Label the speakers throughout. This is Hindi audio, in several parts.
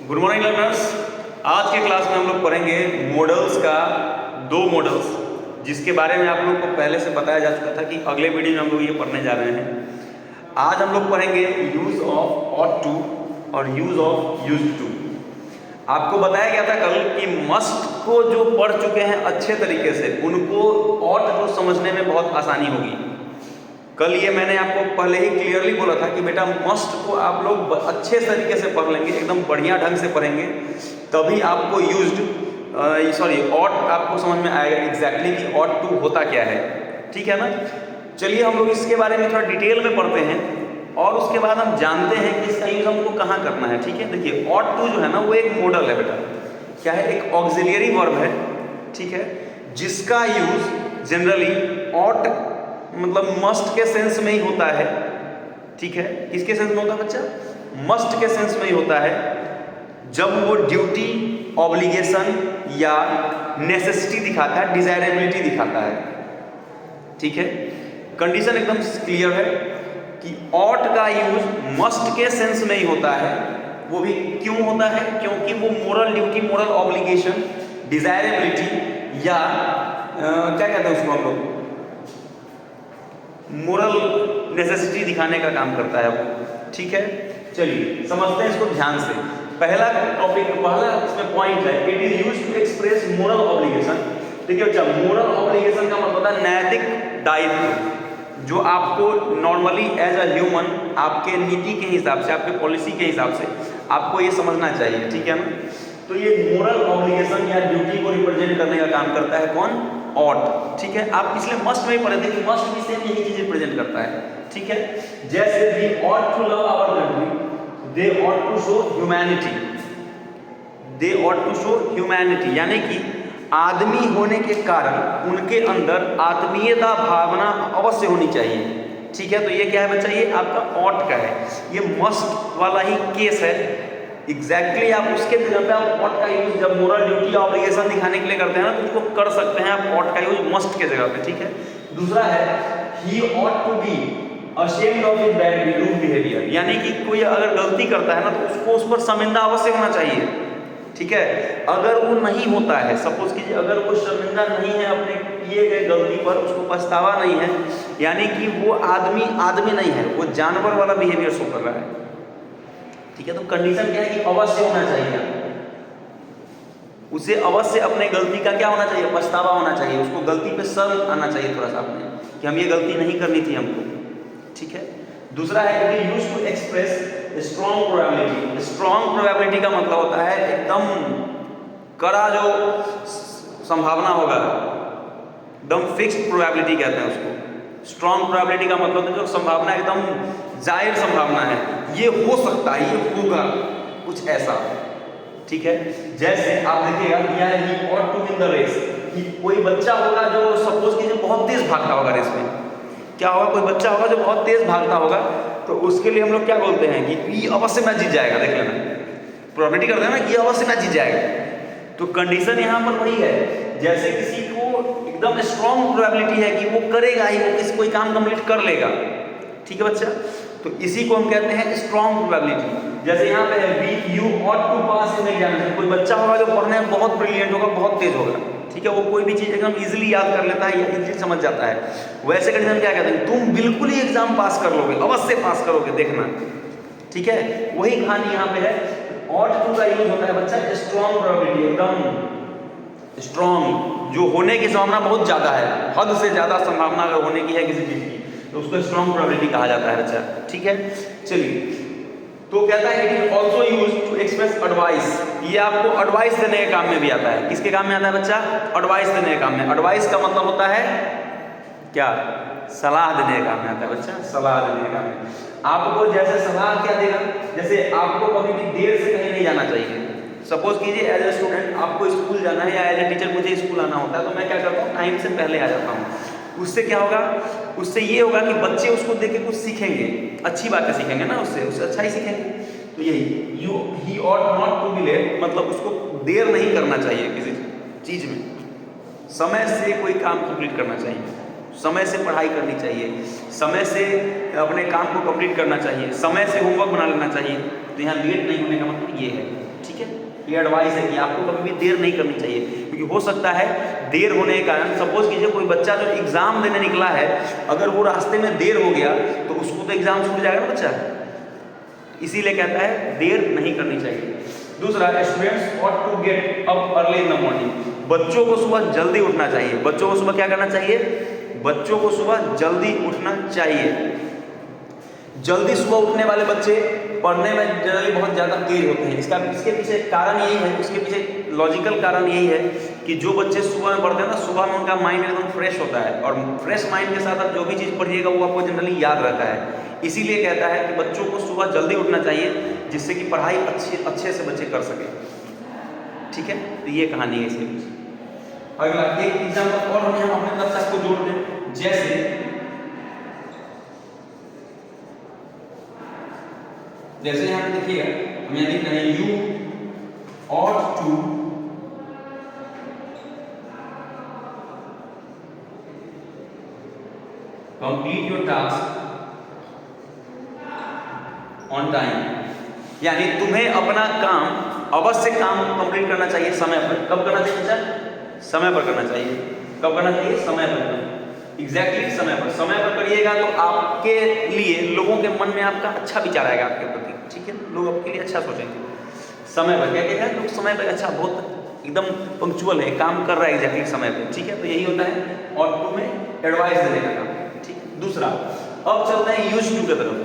Speaker 1: Good morning learners. आज के क्लास में हम लोग पढ़ेंगे मॉडल्स का दो मॉडल्स, जिसके बारे में आप लोग को पहले से बताया जा चुका था कि अगले वीडियो में हम लोग ये पढ़ने जा रहे हैं। आज हम लोग पढ़ेंगे यूज ऑफ ऑट टू और यूज ऑफ यूज्ड टू। आपको बताया गया था कल कि मस्ट को जो पढ़ चुके हैं अच्छे तरीके से, उनको ऑट टू समझने में बहुत आसानी होगी। कल ये मैंने आपको पहले ही क्लियरली बोला था कि बेटा मस्ट को आप लोग अच्छे तरीके से पढ़ लेंगे, एकदम बढ़िया ढंग से पढ़ेंगे, तभी आपको यूज्ड ऑट आपको समझ में आएगा एग्जैक्टली कि ऑट टू होता क्या है। ठीक है ना। चलिए हम लोग इसके बारे में थोड़ा डिटेल में पढ़ते हैं और उसके बाद हम जानते हैं कि इसका यूज हमको कहाँ करना है। ठीक है, देखिए ऑट टू जो है ना वो एक मॉडल है बेटा, क्या है, एक ऑक्सिलियरी वर्ब है। ठीक है, जिसका यूज जनरली ऑट मतलब मस्ट के सेंस में ही होता है। ठीक है, किसके सेंस में होता है बच्चा? मस्ट के सेंस में ही होता है, जब वो ड्यूटी, ऑब्लिगेशन या नेसेसिटी दिखाता है, डिजायरेबिलिटी दिखाता है। ठीक है, कंडीशन एकदम क्लियर है कि ऑट का यूज मस्ट के सेंस में ही होता है। वो भी क्यों होता है? क्योंकि वो moral duty, moral obligation, desirability या क्या कहते हैं उसको हम लोग, मोरल नेसेसिटी दिखाने का काम करता है वो। ठीक है, चलिए समझते हैं इसको ध्यान से। पहला इसमें पॉइंट है, it is used to express moral obligation. देखिए बच्चा, मोरल ऑब्लिगेशन का मतलब होता है नैतिक दायित्व, जो आपको नॉर्मली एज अ ह्यूमन आपके नीति के हिसाब से, आपके पॉलिसी के हिसाब से आपको ये समझना चाहिए। ठीक है ना। तो ये मोरल ऑब्लिगेशन या ड्यूटी को रिप्रेजेंट करने का काम करता है कौन? ऑट। ठीक है, आप इसलिए मस्ट में ही पढ़े थे कि मस्ट भी सेम यही चीज रिप्रेजेंट करता है। ठीक है, जैसे we ought to love our country, they ought to show humanity, they ought to show humanity, यानी कि आदमी होने के कारण उनके अंदर आत्मीयता भावना अवश्य होनी चाहिए। ठीक है, तो ये क्या है बच्चा? ये आपका ऑट का है, ये मस्ट वाला ही केस है। एग्जैक्टली आप उसके जगह पे आप ऑट का यूज जब मोरल ड्यूटी ऑब्लिगेशन दिखाने के लिए करते हैं ना, तो उसको कर सकते हैं आप ऑट का यूज मस्ट के जगह पे। ठीक है, दूसरा है he ought to be ashamed of his bad behaviour, यानी कि कोई अगर गलती करता है ना तो उसको उस पर शर्मिंदा अवश्य होना चाहिए। ठीक है, अगर वो नहीं होता है, सपोज कीजिए अगर वो शर्मिंदा नहीं है अपने किए गए गलती पर, उसको पछतावा नहीं है, यानी कि वो आदमी नहीं है, वो जानवर वाला बिहेवियर शो कर रहा है। ठीक है, तो कंडीशन क्या है कि अवश्य होना चाहिए, उसे अवश्य अपने गलती का क्या होना चाहिए? पछतावा होना चाहिए, उसको गलती पे शर्म आना चाहिए थोड़ा सा अपने, कि हम ये गलती नहीं करनी थी हमको। ठीक है, दूसरा है it is used to express strong probability. Strong probability का मतलब होता है एकदम कड़ा जो संभावना होगा, एकदम फिक्स्ड प्रोबेबिलिटी कहते हैं उसको। स्ट्रॉन्ग प्रोबेबिलिटी का मतलब है जो संभावना एकदम जाहिर संभावना है, ये हो सकता है, ये होगा, कुछ ऐसा। ठीक है, जैसे आप देखिएगा he ought to win the race, कि कोई बच्चा होगा जो सपोज कीजिए बहुत तेज भागता होगा रेस में। क्या होगा? कोई बच्चा होगा जो बहुत तेज भागता होगा, तो उसके लिए हम लोग क्या बोलते हैं कि ये अवश्य मैच जीत जाएगा। देख लेना, प्रोबेबिलिटी करते हैं ना कि ये अवश्य मैच जीत जाएगा। तो कंडीशन यहाँ पर वही है, जैसे किसी को एकदम स्ट्रॉन्ग प्रोबेबिलिटी है कि वो करेगा ही, वो किसी कोई काम कंप्लीट कर लेगा। ठीक है बच्चा, तो इसी को हम कहते हैं स्ट्रॉन्ग प्रोबेबिलिटी। जैसे यहाँ पे है you ought to pass in examination, कोई बच्चा होगा जो पढ़ने में बहुत ब्रिलियंट होगा, बहुत तेज होगा। ठीक है, वो कोई भी चीज़ एकदम इजीली याद कर लेता है या इजीली समझ जाता है। वैसे कंडीशन क्या कहते हैं? तुम बिल्कुल ही एग्जाम पास कर लोगे, अवश्य पास करोगे, देखना। ठीक है, वही कहानी यहाँ पे है। ऑट टू का यूज होता है बच्चा स्ट्रॉन्ग प्रोबेबिलिटी, एकदम स्ट्रॉन्ग, जो होने की संभावना बहुत ज़्यादा है, हद से ज़्यादा संभावना अगर होने की है किसी चीज़ की, तो उसको स्ट्रॉन्ग प्रोबेबिलिटी कहा जाता है बच्चा। ठीक है, चलिए, तो कहता है it is also use to express advice. ये आपको एडवाइस देने के काम में भी आता है। किसके काम में आता है बच्चा? एडवाइस देने के काम में। एडवाइस का मतलब होता है क्या? सलाह देने के काम में आता है बच्चा, सलाह देने के काम में। आपको जैसे सलाह क्या देगा, जैसे आपको कभी भी देर से कहीं नहीं जाना चाहिए। सपोज कीजिए एज ए स्टूडेंट आपको स्कूल जाना है या एज ए टीचर मुझे स्कूल आना होता है, तो मैं क्या करता हूँ? टाइम से पहले आ जाता हूँ। उससे क्या होगा? उससे ये होगा कि बच्चे उसको देख के कुछ सीखेंगे, अच्छी बातें सीखेंगे ना, उससे अच्छा ही सीखेंगे। तो यही he ought not to be late, मतलब उसको देर नहीं करना चाहिए किसी चीज़ में, समय से कोई काम कंप्लीट करना चाहिए, समय से पढ़ाई करनी चाहिए, समय से अपने काम को कंप्लीट करना चाहिए, समय से होमवर्क बना लेना चाहिए। तो यहाँ लेट नहीं होने का मतलब ये है। ठीक ये एडवाइस है कि आपको कभी भी देर नहीं करनी चाहिए, क्योंकि हो सकता है देर होने के कारण, सपोज कीजिए कोई बच्चा जो एग्जाम देने निकला है, अगर वो रास्ते में देर हो गया तो उसको तो एग्जाम छूट जाएगा ना बच्चा, इसीलिए कहता है देर नहीं करनी चाहिए। दूसरा, students ought to get up early in the morning, बच्चों को सुबह जल्दी उठना चाहिए। बच्चों को सुबह क्या करना चाहिए? बच्चों को सुबह जल्दी उठना चाहिए। जल्दी सुबह उठने वाले बच्चे पढ़ने में जनरली बहुत ज़्यादा तेज होते हैं। इसके पीछे कारण यही है, उसके पीछे लॉजिकल कारण यही है कि जो बच्चे सुबह में पढ़ते हैं ना, सुबह में उनका माइंड एकदम फ्रेश होता है, और फ्रेश माइंड के साथ आप जो भी चीज़ पढ़िएगा वो आपको जनरली याद रहता है। इसीलिए कहता है कि बच्चों को सुबह जल्दी उठना चाहिए, जिससे कि पढ़ाई अच्छे से बच्चे कर सकें। ठीक है, तो ये कहानी है इसके पीछे। अगला एक एग्जाम्पल और हम अपने तरफ से आपको जोड़ दें, जैसे यहाँ पे देखिएगा, हम यहाँ लिख रहे हैं you ought to complete your task on time, यानी तुम्हें अपना काम अवश्य काम कंप्लीट करना चाहिए समय पर। कब करना चाहिए बच्चा? समय पर करना चाहिए। कब करना चाहिए? समय पर। एग्जैक्टली समय पर। समय पर करिएगा तो आपके लिए, लोगों के मन में आपका अच्छा विचार आएगा आपके प्रति। ठीक है, लोग आपके लिए अच्छा सोचेंगे। समय पर क्या कहते हैं लोग? समय पर अच्छा, बहुत एकदम पंक्चुअल है, काम कर रहा है एग्जैक्टली समय पर। ठीक है, तो यही होता है और तुम्हें एडवाइस देने का काम। ठीक है। दूसरा, अब चलते हैं यूज टू की तरफ।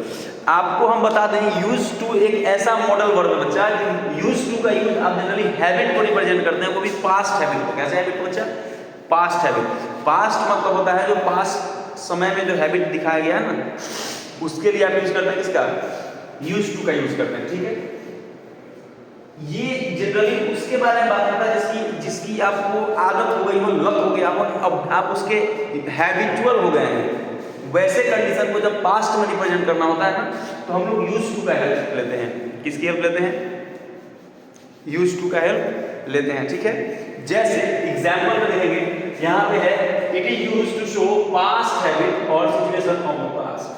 Speaker 1: आपको हम बता दें यूज टू एक ऐसा मॉडल वर्ब है बच्चा, यूज टू का यूज आप जनरली हैबिट को रिप्रेजेंट करते हैं, वो भी पास्ट हैबिट को। कैसे हैबिट को बच्चा? Past habit. पास्ट मतलब होता है जो पास्ट समय में जो हैबिट दिखाया गया है ना, उसके लिए आप यूज करते हैं किसका? यूज टू का यूज करते हैं। ठीक है, ये जनरली उसके बारे में बात करता है जिसकी आपको आदत हो गई हो, लत हो गया हो, अब आप उसके हैबिचुअल हो गए हैं। वैसे कंडीशन को जब पास्ट में रिप्रेजेंट करना होता है ना, तो हम लोग यूज टू का हेल्प लेते हैं। किसकी हेल्प लेते हैं? यूज टू का हेल्प लेते हैं। ठीक है, जैसे एग्जाम्पल में देखेंगे, यहाँ पे है it is used to show past habit और सिचुएशन ऑफ द पास्ट।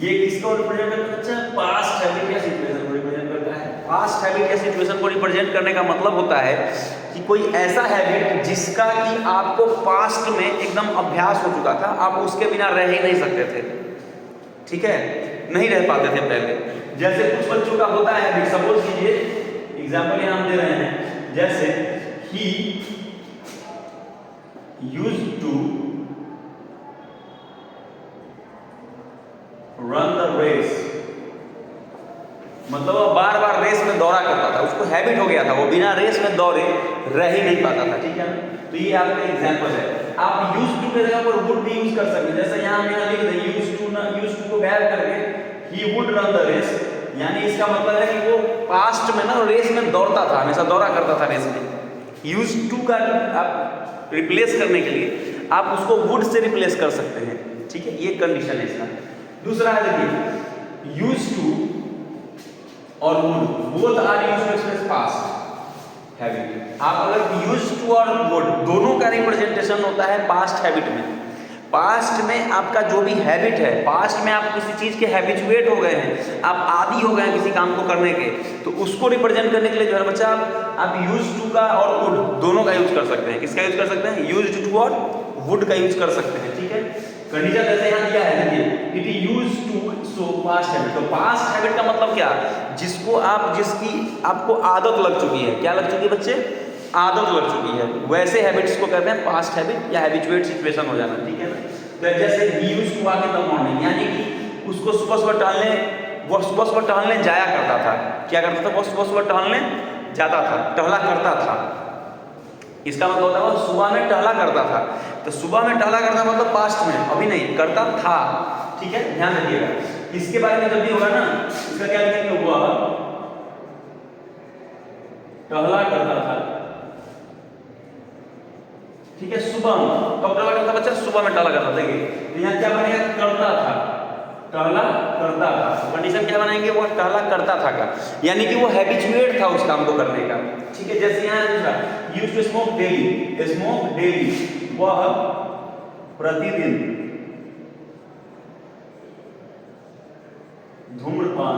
Speaker 1: ये किसको रिप्रेजेंट करता है बच्चा? पास्ट हैबिट या सिचुएशन को रिप्रेजेंट करता है। पास्ट हैबिट या सिचुएशन को रिप्रेजेंट करने का मतलब होता है कि कोई ऐसा हैबिट जिसका कि आपको पास्ट में एकदम अभ्यास हो चुका था, आप उसके बिना रह ही नहीं सकते थे। ठीक है, नहीं रह पाते थे पहले। जैसे कुछ बच्चों का होता है, सपोज कीजिए एग्जाम्पल यहाँ हम दे रहे हैं, जैसे he used to run the race, मतलब वो बार बार रेस में दौड़ा करता था, उसको हैबिट हो गया था, वो बिना रेस में दौड़े रह ही नहीं पाता था। ठीक है, तो ये आपका एग्जांपल है। आप यूज टू के जगह पर वुड भी यूज कर सकते हैं। जैसे यहाँ हम लिख दें यूज टू को गायब करके he would run the race, यानी इसका मतलब है कि वो पास्ट में ना रेस में दौड़ता था, हमेशा दौड़ा करता था रेस में। यूज टू का आप रिप्लेस करने के लिए आप उसको वुड से रिप्लेस कर सकते हैं। ठीक है, ये कंडीशन है इसका। दूसरा है देखिए, यूज टू और would both are used to express past habit. आप अगर यूज टू और वुड दोनों का रिप्रेजेंटेशन होता है पास्ट हैबिट में। पास्ट में आपका जो भी हैबिट है, पास्ट में आप किसी चीज के हैबिचुएट हो गए हैं, आप आदी हो गए हैं किसी काम को करने के, तो उसको रिप्रेजेंट करने के लिए जो है बच्चा आप यूज टू का और वुड दोनों का यूज कर सकते हैं। किसका यूज कर सकते हैं? यूज टू और वुड का यूज कर सकते हैं। ठीक है, कंडीशन जैसे यहाँ दिया है, देखिए it is use to show past habit. तो पास्ट हैबिट का मतलब क्या? जिसकी आपको आदत लग चुकी है। क्या लग चुकी है बच्चे? आदत लग चुकी है। वैसे हैबिट्स को कहते हैं पास्ट हैबिट या हैबिचुएट सिचुएशन हो जाना। ठीक है ना, तो जैसे he used to walk in the morning, यानी कि उसको सुबह टहलने जाया करता था। क्या करता था? वो सुबह टहलने जाता था, टहला करता था। इसका मतलब होता है वो सुबह में टहला करता था। तो सुबह में टहला करता मतलब पास्ट में, अभी नहीं, करता था। ठीक है, ध्यान रखिएगा। इसके बारे में जब भी होगा ना, इसका क्या लिखेंगे? हुआ टहला करता था। ठीक है, सुबह में कब टहला करता बच्चा? सुबह में टहला करता। देखिए तो यहाँ क्या बनेगा? करता था, टहला करता था। कंडीशन क्या बनाएंगे? वो टहला करता था का, यानी कि वो हैबिचुएट था उस काम को करने का। ठीक है, जैसे यहाँ दूसरा यूज्ड टू स्मोक डेली, वह प्रतिदिन धूम्रपान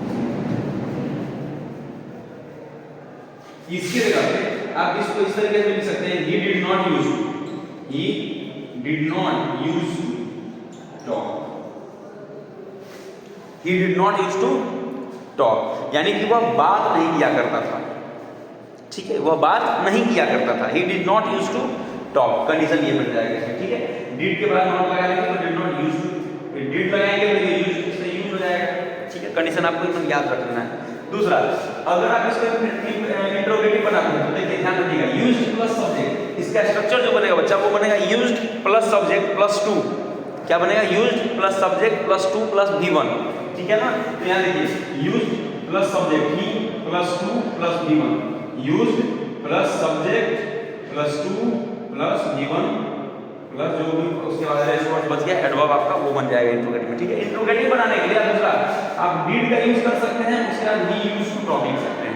Speaker 1: इस तरीके से लिख सकते हैं, he did not use to talk, यानी कि वह बात नहीं किया करता था। ठीक है, वह बात नहीं किया करता था। he did not use to talk, condition ये बन जाएगा। ठीक है, did के बाद नॉट लगा देंगे तो did not use to, did लगाएंगे तो ये यूज इससे यूज हो जाएगा। ठीक है, कंडीशन आपको एकदम याद रखना है। दूसरा, अगर आप इसको इंट्रोगेटिव बनाते हैं तो देखिए ध्यान रखिएगा, यूज्ड प्लस सब्जेक्ट, इसका स्ट्रक्चर जो बनेगा बच्चा वो बनेगा यूज्ड प्लस सब्जेक्ट प्लस 2। क्या बनेगा? Used plus subject plus 2 plus V1। ठीक है ना, तो यहाँ देखिए यूज्ड प्लस सब्जेक्ट ही plus 2 plus V1, used plus subject plus 2 plus V1 plus जो भी उसके बाद रेस्पॉन्स बच गया एडवर्ब आपका वो बन जाएगा इंट्रोगेटिव में। ठीक है, इंट्रोगेटिव बनाने के लिए दूसरा आप डिड का यूज कर सकते हैं, उसके बाद ही यूज टू टॉक लिख सकते हैं।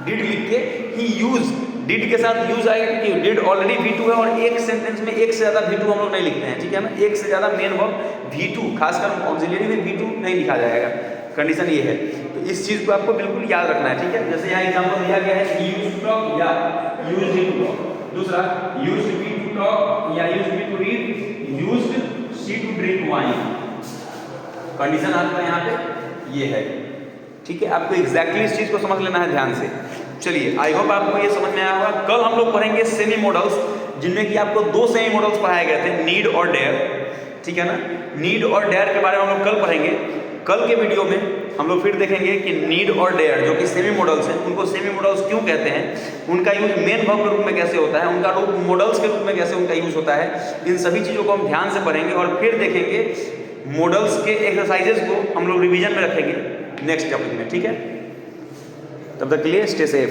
Speaker 1: डिड लिख के ही यूज, डिड के साथ यूज आएगा क्योंकि डिड ऑलरेडी V2 है और एक सेंटेंस में एक से ज्यादा V2 हम लोग नहीं लिखते हैं। ठीक है ना, एक से ज्यादा मेन वर्ब V2, खासकर ऑक्सिलरी में V2 नहीं लिखा जाएगा। कंडीशन ये है, तो इस चीज को आपको बिल्कुल याद रखना है। ठीक है, जैसे यहाँ एग्जांपल दिया गया है, ही यूज्ड टू टॉक या यूज्ड टू टॉक। दूसरा, यूज्ड बी टू टॉक या used be to read, used she to drink wine. Condition आपका यहाँ पे ये है। ठीक है, आपको एग्जैक्टली इस चीज को समझ लेना है ध्यान से। चलिए, आई होप आपको ये समझ में आया होगा। कल हम लोग पढ़ेंगे सेमी मॉडल्स, जिनमें कि आपको 2 सेमी मॉडल्स पढ़ाए गए थे, नीड और डेयर। ठीक है ना, नीड और डेयर के बारे में हम लोग कल पढ़ेंगे। कल के वीडियो में हम लोग फिर देखेंगे कि नीड और डेयर जो कि सेमी मॉडल्स हैं, उनको सेमी मॉडल्स क्यों कहते हैं, उनका यूज मेन वर्ब के रूप में कैसे होता है, उनका रूप मॉडल्स के रूप में कैसे उनका यूज होता है। इन सभी चीज़ों को हम ध्यान से पढ़ेंगे और फिर देखेंगे मॉडल्स के एक्सरसाइजेस को हम लोग रिवीजन में रखेंगे नेक्स्ट टॉपिक में। ठीक है, तब तक के लिए स्टे सेफ।